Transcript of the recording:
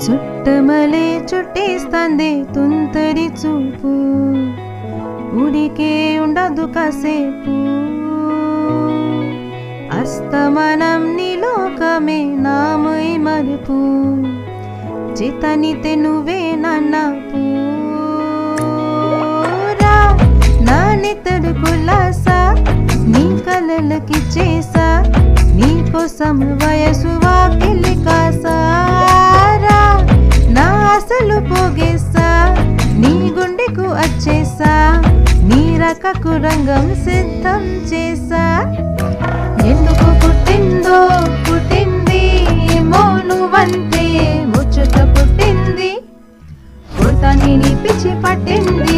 చుట్టమలే చుట్టేస్తాందే తుంతరి చూపు, ఉడికే ఉండదు కాసేపు. అస్తమనం నీలోకమే నామై మరుపు, చేతనితే నువ్వే నన్నపు. నా నితడు కులాసా నీ కలలకి చేసా, నీ కోసం వయసు వాకిలి కాసారా. నా ఆశలు పోగేసా నీ గుండెకు వచ్చేసా, నీ రకకు రంగం సిద్ధం చేసా. ఎందుకు పుట్టిందో పుట్టింది ఏమో నువ్వంతే ముచ్చట పుట్టింది, కొడతాని నీ పిచ్చి పట్టింది.